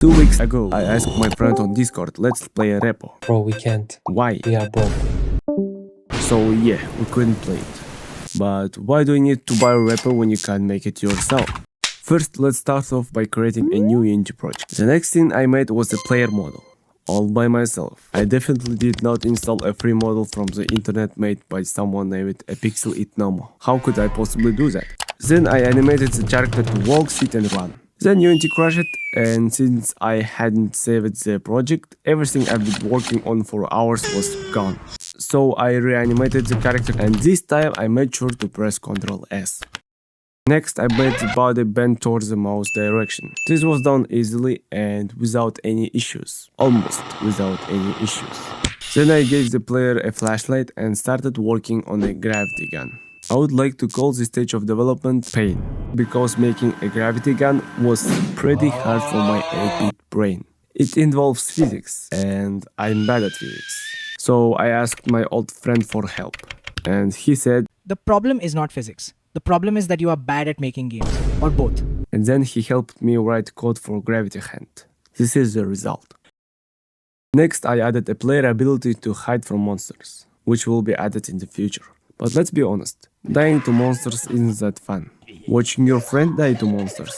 2 weeks ago, I asked my friend on Discord, let's play a repo. Bro, we can't. Why? We are broke. So yeah, we couldn't play it. But why do you need to buy a repo when you can make it yourself? First, let's start off by creating a new Unity project. The next thing I made was a player model, all by myself. I definitely did not install a free model from the internet made by someone named a Pixel It Nomo. How could I possibly do that? Then I animated the character to walk, sit and run. Then Unity crashed, and since I hadn't saved the project, everything I've been working on for hours was gone. So I reanimated the character, and this time I made sure to press Ctrl S. Next, I made the body bend towards the mouse direction. This was done easily and without any issues. Almost without any issues. Then I gave the player a flashlight and started working on a gravity gun. I would like to call this stage of development pain, because making a gravity gun was pretty hard for my 8-bit brain. It involves physics, and I'm bad at physics. So I asked my old friend for help, and he said, "The problem is not physics. The problem is that you are bad at making games, or both." And then he helped me write code for Gravity Hand. This is the result. Next, I added a player ability to hide from monsters, which will be added in the future. But let's be honest, dying to monsters isn't that fun. Watching your friend die to monsters,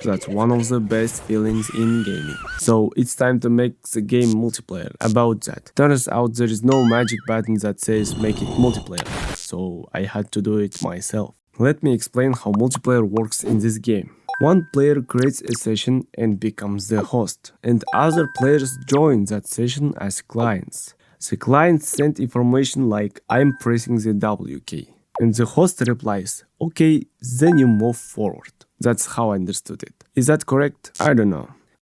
that's one of the best feelings in gaming. So it's time to make the game multiplayer. About that, turns out there is no magic button that says make it multiplayer, so I had to do it myself. Let me explain how multiplayer works in this game. One player creates a session and becomes the host, and other players join that session as clients. The client sends information like I'm pressing the W key, and the host replies, okay, then you move forward. That's how I understood it. Is that correct? I don't know.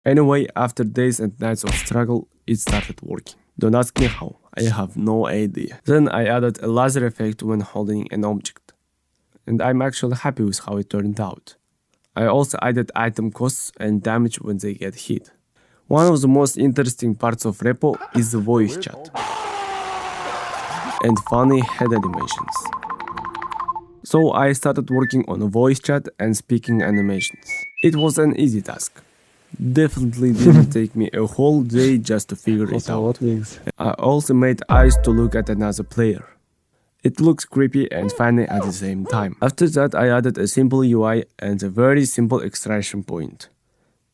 Anyway, after days and nights of struggle, it started working. Don't ask me how, I have no idea. Then I added a laser effect when holding an object, and I'm actually happy with how it turned out. I also added item costs and damage when they get hit. One of the most interesting parts of R.E.P.O is the voice chat and funny head animations. So I started working on a voice chat and speaking animations. It was an easy task. Definitely didn't take me a whole day just to figure it out. I also made eyes to look at another player. It looks creepy and funny at the same time. After that, I added a simple UI and a very simple extraction point.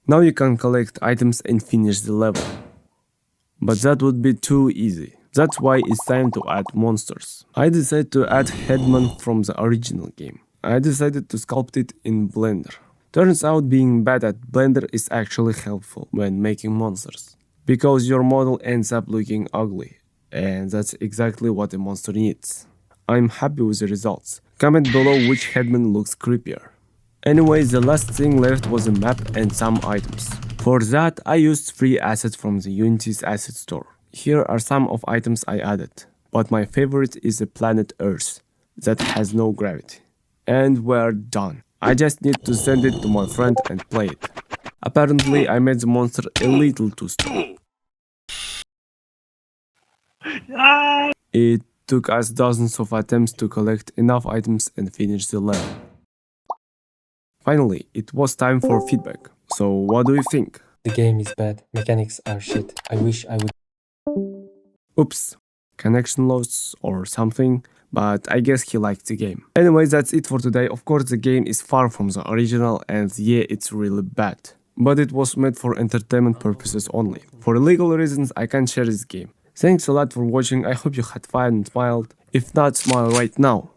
Now you can collect items and finish the level. But that would be too easy. That's why it's time to add monsters. I decided to add Headman from the original game. I decided to sculpt it in Blender. Turns out being bad at Blender is actually helpful when making monsters, because your model ends up looking ugly, and that's exactly what a monster needs. I'm happy with the results. Comment below which Headman looks creepier. Anyway, the last thing left was a map and some items. For that, I used free assets from the Unity's asset store. Here are some of items I added, but my favorite is the planet Earth that has no gravity. And we're done. I just need to send it to my friend and play it. Apparently, I made the monster a little too strong. It took us dozens of attempts to collect enough items and finish the level. Finally, it was time for feedback. So what do you think? The game is bad. Mechanics are shit. I wish I would. Oops, connection loss or something, but I guess he liked the game. Anyway, that's it for today. Of course, the game is far from the original, and yeah, it's really bad. But it was made for entertainment purposes only. For legal reasons, I can't share this game. Thanks a lot for watching. I hope you had fun and smiled. If not, smile right now.